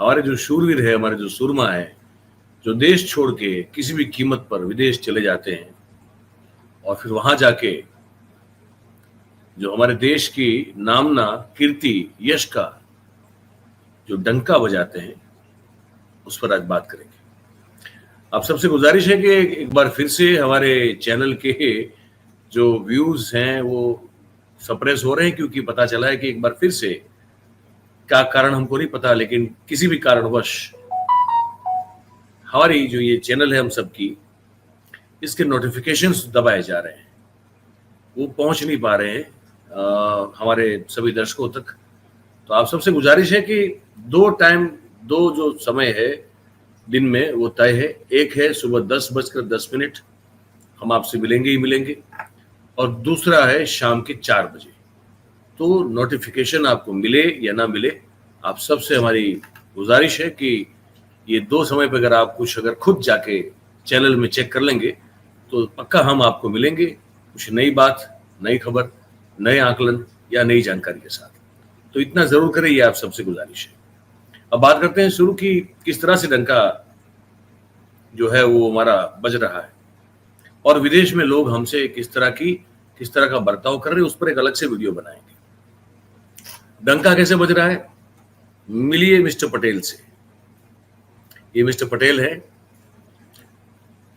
हमारे जो शूरवीर है, हमारे जो सूरमा है, जो देश छोड़ के किसी भी कीमत पर विदेश चले जाते हैं और फिर वहां जाके जो हमारे देश की नामना, कीर्ति, यश का जो डंका बजाते हैं, उस पर आज बात करेंगे। आप सबसे गुजारिश है कि एक बार फिर से हमारे चैनल के जो व्यूज हैं वो सप्रेस हो रहे हैं, क्योंकि पता चला है कि एक बार फिर से, क्या कारण हमको नहीं पता, लेकिन किसी भी कारणवश हमारी जो ये चैनल है हम सबकी, इसके नोटिफिकेशंस दबाए जा रहे हैं, वो पहुंच नहीं पा रहे हैं हमारे सभी दर्शकों तक। तो आप सबसे गुजारिश है कि दो जो समय है दिन में वो तय है। एक है सुबह 10:10 हम आपसे मिलेंगे ही मिलेंगे, और दूसरा है शाम के 4 बजे। तो नोटिफिकेशन आपको मिले या ना मिले, आप सबसे हमारी गुजारिश है कि ये 2 समय पे अगर खुद जाके चैनल में चेक कर लेंगे तो पक्का हम आपको मिलेंगे कुछ नई बात, नई खबर, नए आकलन या नई जानकारी के साथ। तो इतना जरूर करें, ये आप सबसे गुजारिश है। अब बात करते हैं शुरू की, किस तरह से डंका जो है वो हमारा बज रहा है और विदेश में लोग हमसे किस तरह का बर्ताव कर रहे हैं, उस पर एक अलग से वीडियो बनाएंगे। डंका कैसे बज रहा है, मिलिए मिस्टर पटेल से। ये मिस्टर पटेल है,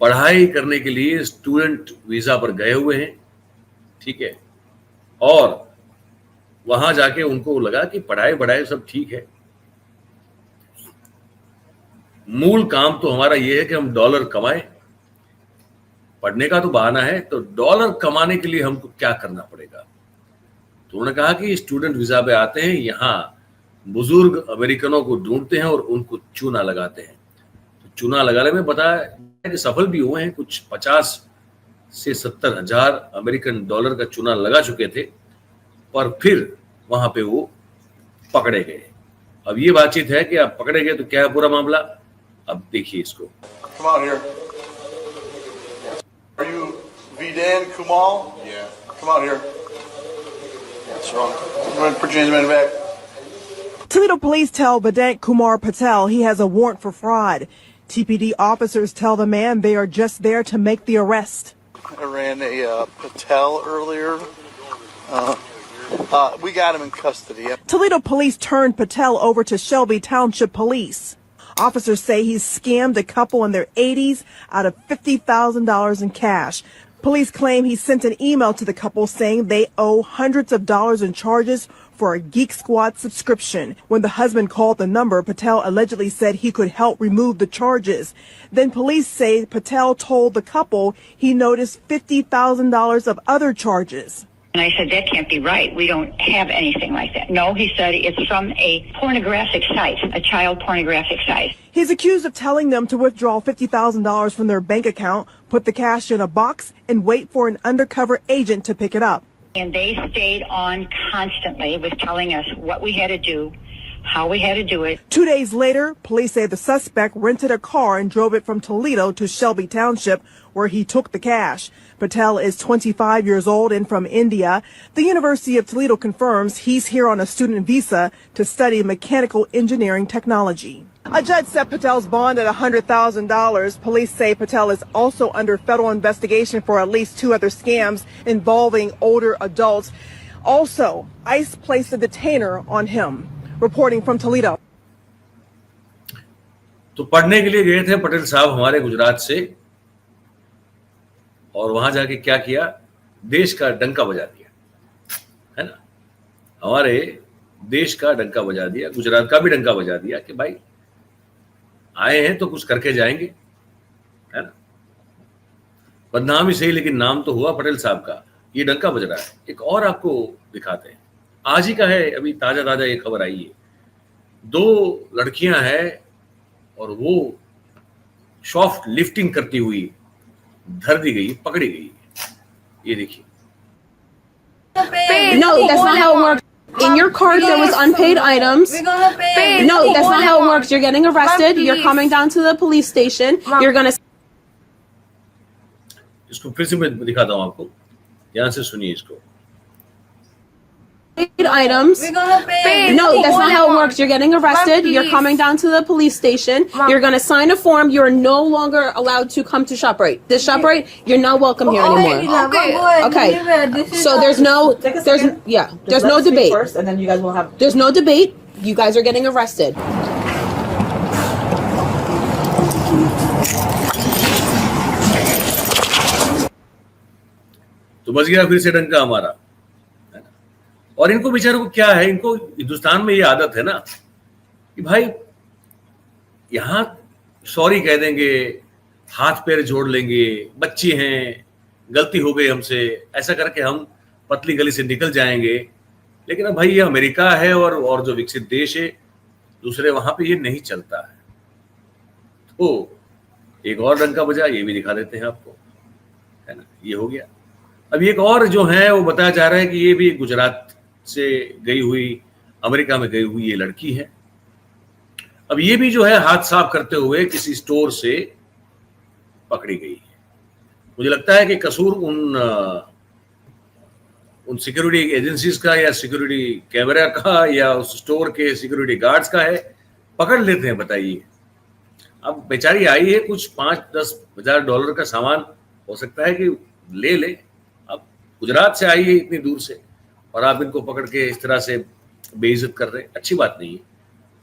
पढ़ाई करने के लिए स्टूडेंट वीजा पर गए हुए हैं, ठीक है, और वहां जाके उनको लगा कि पढ़ाई सब ठीक है, मूल काम तो हमारा ये है कि हम डॉलर कमाएं। पढ़ने का तो बहाना है, तो डॉलर कमाने के लिए हमको क्या करना पड़ेगा। तो उन्होंने कहा कि स्टूडेंट वीजा पे आते हैं, यहाँ बुजुर्ग अमेरिकनों को ढूंढते हैं और उनको चूना लगाते हैं। तो चूना लगाने में बताया कि सफल भी हुए हैं, कुछ 50 से 70 हजार अमेरिकन डॉलर का चूना लगा चुके थे, पर फिर वहां पे वो पकड़े गए। अब ये बातचीत है कि आप पकड़े गए तो क्या है पूरा मामला, अब देखिए इसको। Come out here. Are you Vidan Kumal? Yeah. Come out here. What's wrong? I'm going to put your hands behind your back. Toledo police tell Vedant Kumar Patel he has a warrant for fraud. TPD officers tell the man they are just there to make the arrest. I ran a Patel earlier. We got him in custody. Toledo police turned Patel over to Shelby Township Police. Officers say he's scammed a couple in their 80s out of $50,000 in cash. Police claim he sent an email to the couple saying they owe hundreds of dollars in charges for a Geek Squad subscription. When the husband called the number, Patel allegedly said he could help remove the charges. Then police say Patel told the couple he noticed $50,000 of other charges. And I said, that can't be right. We don't have anything like that. No, he said it's from a pornographic site, a child pornographic site. He's accused of telling them to withdraw $50,000 from their bank account, put the cash in a box, and wait for an undercover agent to pick it up. And they stayed on constantly with telling us what we had to do, how we had to do it. 2 days later, police say the suspect rented a car and drove it from Toledo to Shelby Township, where he took the cash. Patel is 25 years old and from India. The University of Toledo confirms he's here on a student visa to study mechanical engineering technology. A judge set Patel's bond at $100,000. Police say Patel is also under federal investigation for at least 2 other scams involving older adults. Also, ICE placed a detainer on him. Reporting from Toledo. तो पढ़ने के लिए गए थे पटेल साहब हमारे गुजरात से, और वहां जाके क्या किया, देश का डंका बजा दिया, है ना। हमारे देश का डंका बजा दिया, गुजरात का भी डंका बजा दिया कि भाई आए हैं तो कुछ करके जाएंगे, है ना। बदनाम ही सही, लेकिन नाम तो हुआ पटेल साहब का। ये डंका बज रहा है। एक और आपको दिखाते हैं, आज ही का है, अभी ताजा ये खबर आई है। 2 लड़कियां हैं और वो सॉफ्ट लिफ्टिंग करती हुई धर दी गई, पकड़ी गई। ये देखिए। No, that's not how it works. In your cart there was unpaid items. No, that's not how it works. You're getting arrested. You're coming down to the police station. You're gonna. इसको फिर से मैं दिखाता हूं आपको, ध्यान से सुनिए इसको। items. We're gonna pay. No, that's not how it works. You're getting arrested. You're coming down to the police station. You're going to sign a form. You're no longer allowed to come to ShopRite. This ShopRite, you're not welcome here anymore. Okay. So there's no debate. First, and then you guys will have. There's no debate. You guys are getting arrested. तो बच गया फिर से डंका हमारा, है ना। और इनको बेचारों को क्या है, इनको हिंदुस्तान में ये आदत है ना कि भाई यहाँ सॉरी कह देंगे, हाथ पैर जोड़ लेंगे, बच्चे हैं, गलती हो गई हमसे, ऐसा करके हम पतली गली से निकल जाएंगे। लेकिन अब भाई ये अमेरिका है और जो विकसित देश है दूसरे, वहां पे ये नहीं चलता है। तो एक और डंका बजा, ये भी दिखा देते हैं आपको, है ना। ये हो गया। अब एक और जो है वो बताया जा रहा है कि ये भी गुजरात से गई हुई, अमेरिका में गई हुई ये लड़की है। अब ये भी जो है हाथ साफ करते हुए किसी स्टोर से पकड़ी गई है। मुझे लगता है कि कसूर उन सिक्योरिटी एजेंसीज का या सिक्योरिटी कैमरा का या उस स्टोर के सिक्योरिटी गार्ड्स का है। पकड़ लेते हैं, बताइए। अब बेचारी आई है, कुछ 5-10 हजार डॉलर का सामान हो सकता है कि ले। अब गुजरात से आई है इतनी दूर से, और आप इनको पकड़ के इस तरह से बेइज्जत कर रहे हैं, अच्छी बात नहीं है।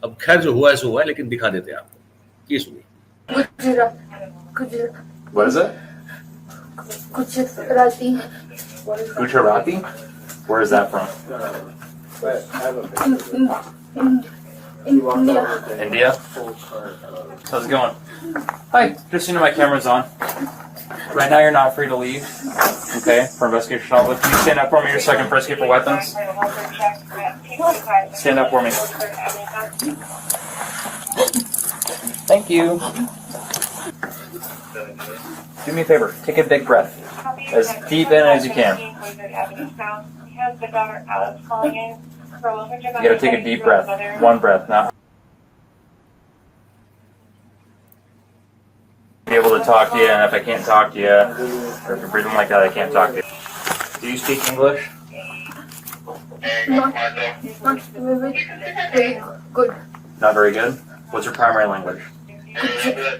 अब खैर जो हुआ है सो हुआ है, लेकिन दिखा देते हैं आपको। ये सुनिए। What is it? Gujarati? Where is that from? India? How's it going? Hi, just so you know my camera's on. Right now you're not free to leave. Okay, for investigation only. Can you stand up for me just so I can investigate for weapons? Stand up for me. Thank you. Do me a favor, take a big breath. As deep in as you can. You gotta take a deep breath. One breath, not be able to talk to you, and if I can't talk to you, or if you're breathing like that, I can't talk to you. Do you speak English? Not very good. Not very good? What's your primary language?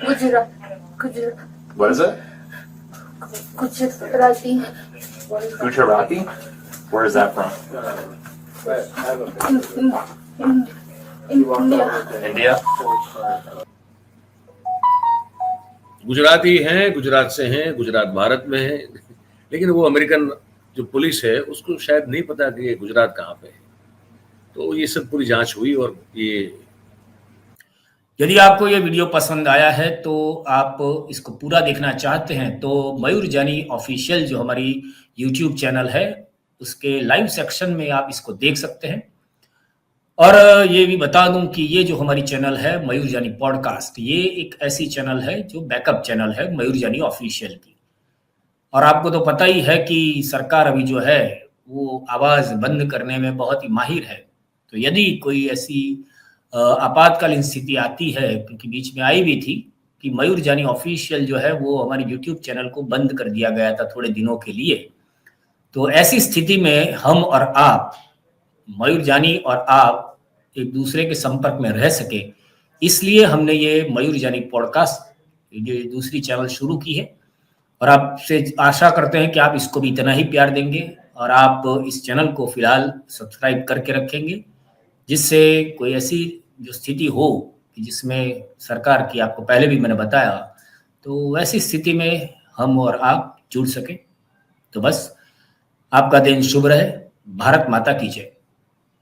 Gujarat. What is it? Gujarati. Gujarati? Where is that from? India? Gujarati हैं, गुजरात से हैं, गुजरात भारत में है, लेकिन वो American जो police है उसको शायद नहीं पता कि ये गुजरात कहाँ पे है। तो ये सब पूरी जांच हुई। और ये यदि आपको ये वीडियो पसंद आया है तो आप इसको पूरा देखना चाहते हैं तो मयूर जानी ऑफिशियल जो हमारी यूट्यूब चैनल है उसके लाइव सेक्शन में आप इसको देख सकते हैं। और ये भी बता दूं कि ये जो हमारी चैनल है मयूर जानी पॉडकास्ट, ये एक ऐसी चैनल है जो बैकअप चैनल है मयूर जानी ऑफिशियल की। और आपको तो पता ही है कि सरकार अभी जो है वो आवाज बंद करने में बहुत ही माहिर है। तो यदि कोई ऐसी आपातकालीन स्थिति आती है, क्योंकि बीच में आई भी थी कि मयूर जानी ऑफिशियल जो है वो हमारी यूट्यूब चैनल को बंद कर दिया गया था थोड़े दिनों के लिए। तो ऐसी स्थिति में हम और आप, मयूर जानी और आप एक दूसरे के संपर्क में रह सके, इसलिए हमने ये मयूर जानी पॉडकास्ट ये दूसरी चैनल शुरू की है। और आपसे आशा करते हैं कि आप इसको भी इतना ही प्यार देंगे और आप इस चैनल को फिलहाल सब्सक्राइब करके रखेंगे, जिससे कोई ऐसी जो स्थिति हो कि जिसमें सरकार की, आपको पहले भी मैंने बताया, तो वैसी स्थिति में हम और आप जुड़ सकें। तो बस आपका दिन शुभ रहे। भारत माता की जय।